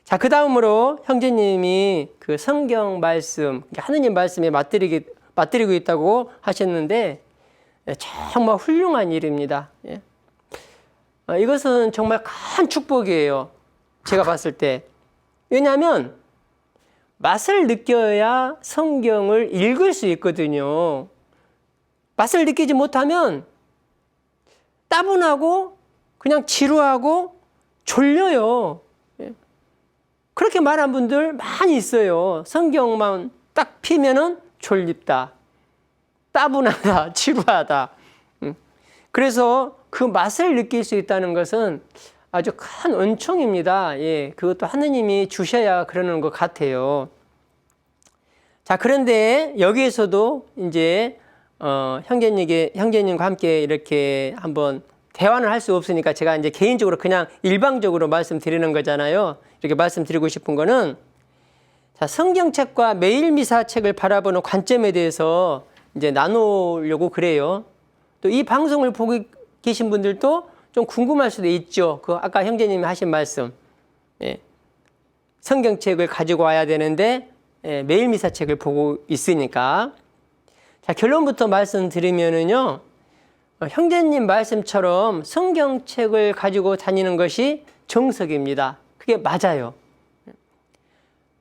자, 그 다음으로 형제님이 그 성경 말씀, 하느님 말씀에 맞들이고 있다고 하셨는데, 정말 훌륭한 일입니다. 이것은 정말 큰 축복이에요. 제가 봤을 때. 왜냐하면 맛을 느껴야 성경을 읽을 수 있거든요. 맛을 느끼지 못하면 따분하고 그냥 지루하고 졸려요. 그렇게 말한 분들 많이 있어요. 성경만 딱 피면은 졸립다, 따분하다, 지루하다. 그래서 그 맛을 느낄 수 있다는 것은 아주 큰 은총입니다. 그것도 하느님이 주셔야 그러는 것 같아요. 자, 그런데 여기에서도 이제 형제님과 함께 이렇게 한번 대화는 할 수 없으니까 제가 이제 개인적으로 그냥 일방적으로 말씀드리는 거잖아요. 이렇게 말씀드리고 싶은 거는, 자, 성경책과 매일 미사책을 바라보는 관점에 대해서 이제 나누려고 그래요. 또 이 방송을 보고 계신 분들도 좀 궁금할 수도 있죠. 그 아까 형제님이 하신 말씀, 성경책을 가지고 와야 되는데 매일 미사책을 보고 있으니까. 자, 결론부터 말씀드리면은요, 형제님 말씀처럼 성경책을 가지고 다니는 것이 정석입니다. 그게 맞아요.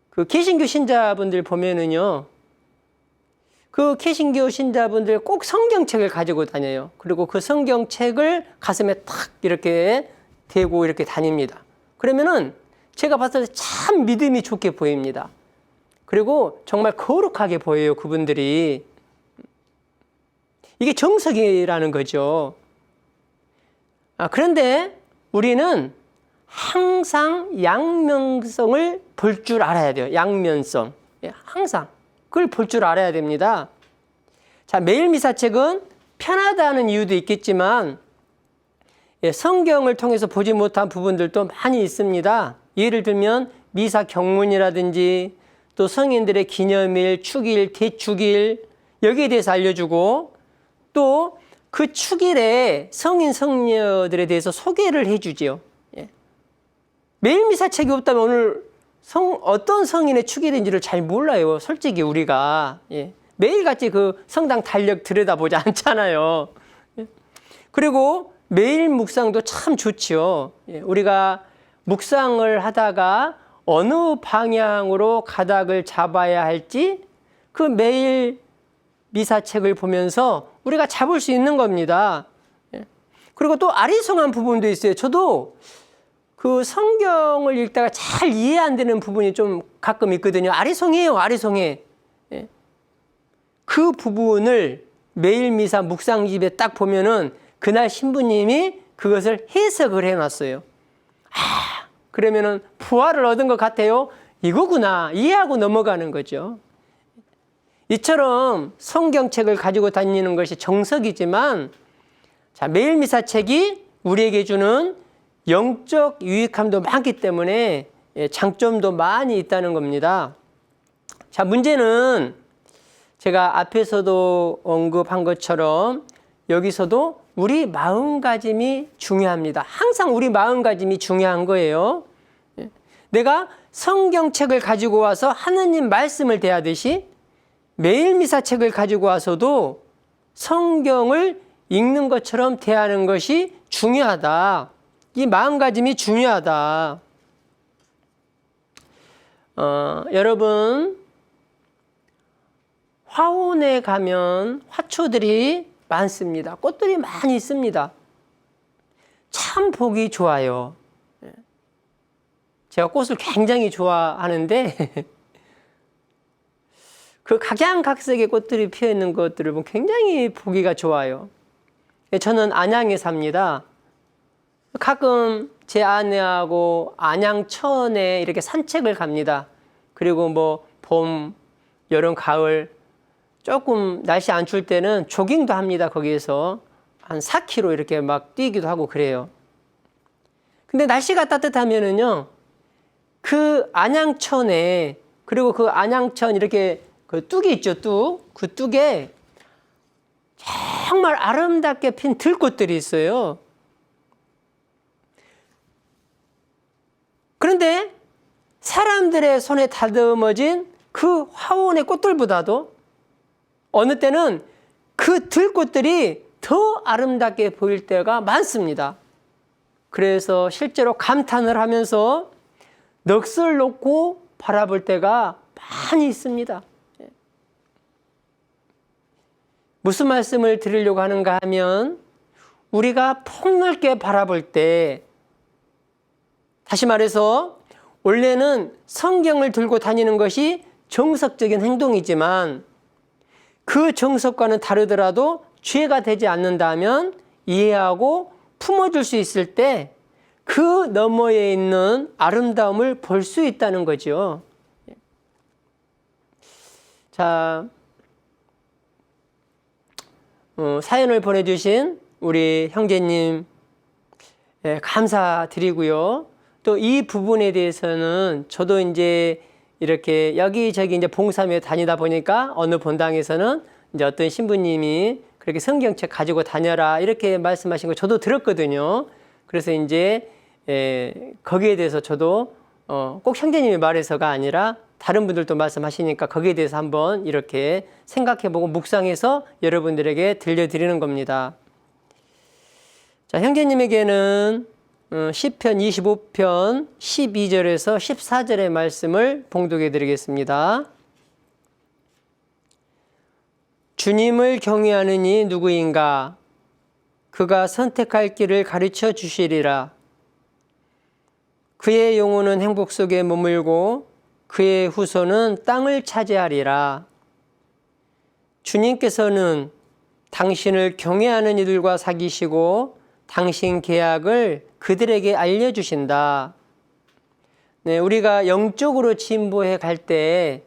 그 개신교 신자분들 보면은요, 그 개신교 신자분들 꼭 성경책을 가지고 다녀요. 그리고 그 성경책을 가슴에 탁 이렇게 대고 이렇게 다닙니다. 그러면은 제가 봤을 때 참 믿음이 좋게 보입니다. 그리고 정말 거룩하게 보여요, 그분들이. 이게 정석이라는 거죠. 그런데 우리는 항상 양면성을 볼 줄 알아야 돼요. 양면성. 항상 그걸 볼 줄 알아야 됩니다. 자, 매일 미사책은 편하다는 이유도 있겠지만 성경을 통해서 보지 못한 부분들도 많이 있습니다. 예를 들면 미사 경문이라든지 또 성인들의 기념일, 축일, 대축일, 여기에 대해서 알려주고, 또 그 축일에 성인 성녀들에 대해서 소개를 해주지요. 매일 미사책이 없다면 오늘 어떤 성인의 축일인지를 잘 몰라요. 솔직히 우리가. 매일같이 그 성당 달력 들여다보지 않잖아요. 그리고 매일 묵상도 참 좋지요. 우리가 묵상을 하다가 어느 방향으로 가닥을 잡아야 할지 그 매일 미사책을 보면서 우리가 잡을 수 있는 겁니다. 그리고 또 아리송한 부분도 있어요. 저도 그 성경을 읽다가 잘 이해 안 되는 부분이 좀 가끔 있거든요. 아리송해요, 아리송해. 그 부분을 매일 미사 묵상집에 딱 보면은 그날 신부님이 그것을 해석을 해놨어요. 그러면은 부활을 얻은 것 같아요. 이거구나, 이해하고 넘어가는 거죠. 이처럼 성경책을 가지고 다니는 것이 정석이지만, 자, 매일 미사책이 우리에게 주는 영적 유익함도 많기 때문에 장점도 많이 있다는 겁니다. 자, 문제는 제가 앞에서도 언급한 것처럼 여기서도 우리 마음가짐이 중요합니다. 항상 우리 마음가짐이 중요한 거예요. 내가 성경책을 가지고 와서 하느님 말씀을 대하듯이 매일 미사책을 가지고 와서도 성경을 읽는 것처럼 대하는 것이 중요하다. 이 마음가짐이 중요하다. 여러분, 화원에 가면 화초들이 많습니다. 꽃들이 많이 있습니다. 참 보기 좋아요. 제가 꽃을 굉장히 좋아하는데 그 각양각색의 꽃들이 피어 있는 것들을 보면 굉장히 보기가 좋아요. 저는 안양에 삽니다. 가끔 제 아내하고 안양천에 이렇게 산책을 갑니다. 그리고 뭐 봄, 여름, 가을 조금 날씨 안 추울 때는 조깅도 합니다. 거기에서 한 4km 이렇게 막 뛰기도 하고 그래요. 근데 날씨가 따뜻하면은요, 그 안양천에, 그리고 그 안양천 이렇게 그 뚝이 있죠, 뚝. 그 뚝에 정말 아름답게 핀 들꽃들이 있어요. 그런데 사람들의 손에 다듬어진 그 화원의 꽃들보다도 어느 때는 그 들꽃들이 더 아름답게 보일 때가 많습니다. 그래서 실제로 감탄을 하면서 넋을 놓고 바라볼 때가 많이 있습니다. 무슨 말씀을 드리려고 하는가 하면 우리가 폭넓게 바라볼 때, 다시 말해서 원래는 성경을 들고 다니는 것이 정석적인 행동이지만 그 정석과는 다르더라도 죄가 되지 않는다면 이해하고 품어줄 수 있을 때 그 너머에 있는 아름다움을 볼 수 있다는 거죠. 자, 사연을 보내주신 우리 형제님 감사드리고요. 또 이 부분에 대해서는 저도 이제 이렇게 여기저기 이제 봉사며 다니다 보니까 어느 본당에서는 이제 어떤 신부님이 그렇게 성경책 가지고 다녀라 이렇게 말씀하신 거 저도 들었거든요. 그래서 이제 거기에 대해서 저도 꼭 형제님이 말해서가 아니라 다른 분들도 말씀하시니까 거기에 대해서 한번 이렇게 생각해보고 묵상해서 여러분들에게 들려드리는 겁니다. 자, 형제님에게는 시편 25편 12절에서 14절의 말씀을 봉독해 드리겠습니다. 주님을 경외하는 이 누구인가? 그가 선택할 길을 가르쳐 주시리라. 그의 영혼은 행복 속에 머물고 그의 후손은 땅을 차지하리라. 주님께서는 당신을 경외하는 이들과 사귀시고 당신 계약을 그들에게 알려주신다. 네, 우리가 영적으로 진보해 갈 때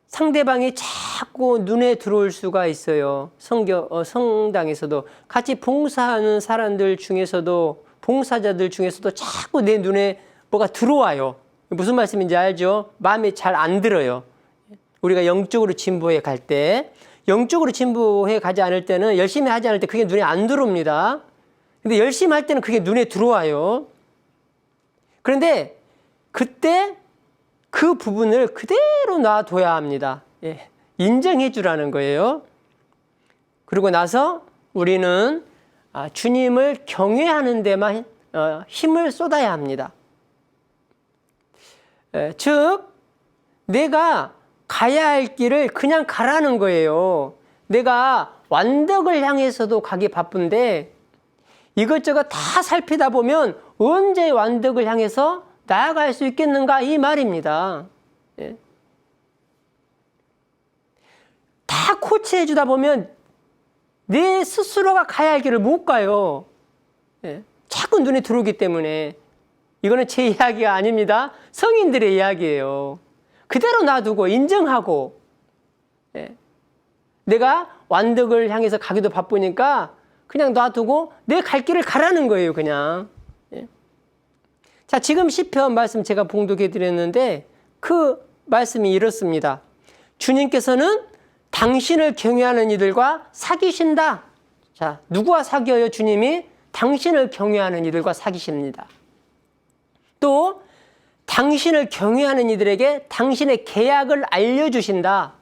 상대방이 자꾸 눈에 들어올 수가 있어요. 성당에서도 같이 봉사하는 사람들 중에서도 봉사자들 중에서도 자꾸 내 눈에 뭐가 들어와요. 무슨 말씀인지 알죠? 마음에 잘 안 들어요. 우리가 영적으로 진보해 갈 때, 영적으로 진보해 가지 않을 때는 열심히 하지 않을 때 그게 눈에 안 들어옵니다. 근데 열심히 할 때는 그게 눈에 들어와요. 그런데 그때 그 부분을 그대로 놔둬야 합니다. 인정해 주라는 거예요. 그리고 나서 우리는 주님을 경외하는 데만 힘을 쏟아야 합니다. 즉 내가 가야 할 길을 그냥 가라는 거예요. 내가 완덕을 향해서도 가기 바쁜데 이것저것 다 살피다 보면 언제 완덕을 향해서 나아갈 수 있겠는가 이 말입니다. 다 코치해 주다 보면 내 스스로가 가야 할 길을 못 가요. 자꾸 눈에 들어오기 때문에. 이거는 제 이야기가 아닙니다. 성인들의 이야기예요. 그대로 놔두고 인정하고 내가 완덕을 향해서 가기도 바쁘니까 그냥 놔두고 내 갈 길을 가라는 거예요. 그냥. 자, 지금 시편 말씀 제가 봉독해 드렸는데 그 말씀이 이렇습니다. 주님께서는 당신을 경외하는 이들과 사귀신다. 자, 누구와 사귀어요? 주님이 당신을 경외하는 이들과 사귀십니다. 또 당신을 경외하는 이들에게 당신의 계약을 알려주신다.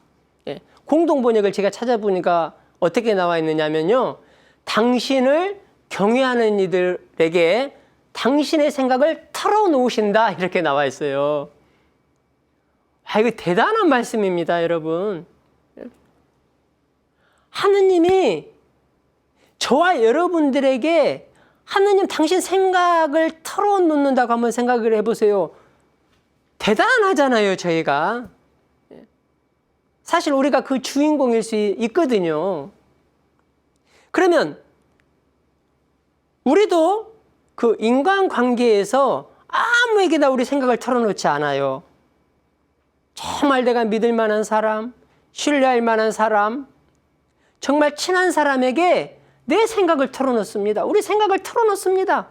공동번역을 제가 찾아보니까 어떻게 나와 있느냐면요. 당신을 경외하는 이들에게 당신의 생각을 털어놓으신다. 이렇게 나와 있어요. 이거 대단한 말씀입니다, 여러분. 하느님이 저와 여러분들에게 하느님 당신 생각을 털어놓는다고 한번 생각을 해보세요. 대단하잖아요, 저희가. 사실 우리가 그 주인공일 수 있거든요. 그러면 우리도 그 인간관계에서 아무에게나 우리 생각을 털어놓지 않아요. 정말 내가 믿을 만한 사람, 신뢰할 만한 사람, 정말 친한 사람에게 내 생각을 털어놓습니다. 우리 생각을 털어놓습니다.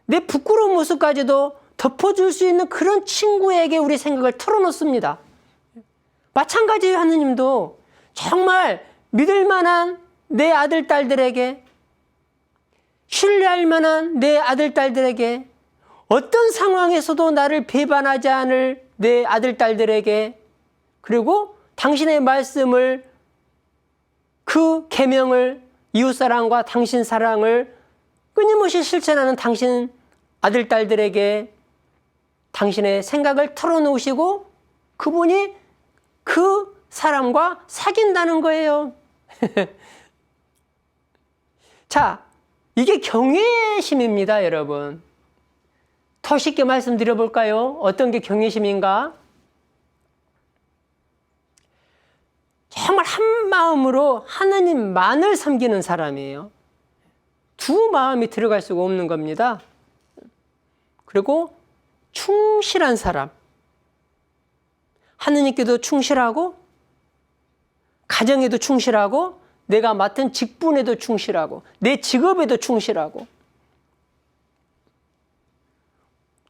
내 부끄러운 모습까지도 덮어줄 수 있는 그런 친구에게 우리 생각을 털어놓습니다. 마찬가지예요. 하느님도 정말 믿을 만한 내 아들, 딸들에게, 신뢰할 만한 내 아들, 딸들에게, 어떤 상황에서도 나를 배반하지 않을 내 아들, 딸들에게, 그리고 당신의 말씀을, 그 계명을, 이웃사랑과 당신 사랑을 끊임없이 실천하는 당신 아들, 딸들에게 당신의 생각을 털어놓으시고 그분이 그 사람과 사귄다는 거예요. 자, 이게 경외심입니다, 여러분. 더 쉽게 말씀드려 볼까요? 어떤 게 경외심인가? 정말 한 마음으로 하나님만을 섬기는 사람이에요. 두 마음이 들어갈 수가 없는 겁니다. 그리고 충실한 사람. 하느님께도 충실하고, 가정에도 충실하고, 내가 맡은 직분에도 충실하고, 내 직업에도 충실하고,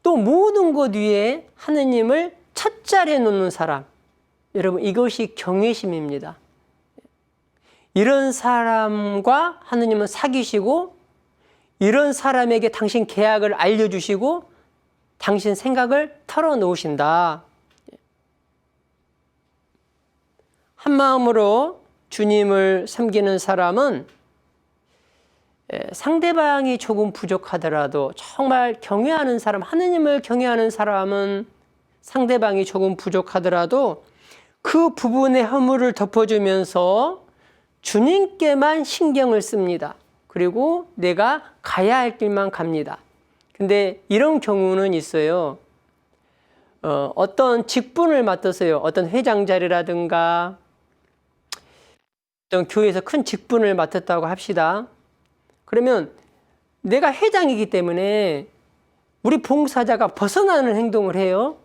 또 모든 것 위에 하느님을 첫 자리에 놓는 사람. 여러분, 이것이 경외심입니다. 이런 사람과 하느님은 사귀시고, 이런 사람에게 당신 계약을 알려주시고 당신 생각을 털어놓으신다. 한 마음으로 주님을 섬기는 사람은 상대방이 조금 부족하더라도, 정말 경외하는 사람, 하느님을 경외하는 사람은 상대방이 조금 부족하더라도 그 부분의 허물을 덮어주면서 주님께만 신경을 씁니다. 그리고 내가 가야 할 길만 갑니다. 근데 이런 경우는 있어요. 어떤 직분을 맡았어요. 어떤 회장 자리라든가 어떤 교회에서 큰 직분을 맡았다고 합시다. 그러면 내가 회장이기 때문에 우리 봉사자가 벗어나는 행동을 해요.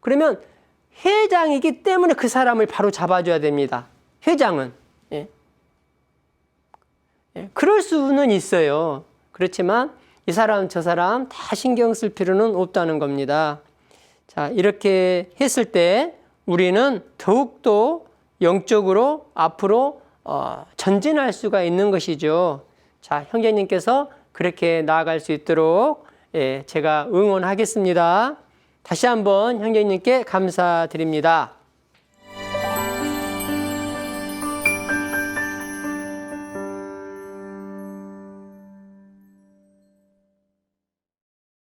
그러면 회장이기 때문에 그 사람을 바로 잡아줘야 됩니다. 회장은. 그럴 수는 있어요. 그렇지만 이 사람 저 사람 다 신경 쓸 필요는 없다는 겁니다. 자, 이렇게 했을 때 우리는 더욱더 영적으로 앞으로 전진할 수가 있는 것이죠. 자, 형제님께서 그렇게 나아갈 수 있도록 제가 응원하겠습니다. 다시 한번 형제님께 감사드립니다.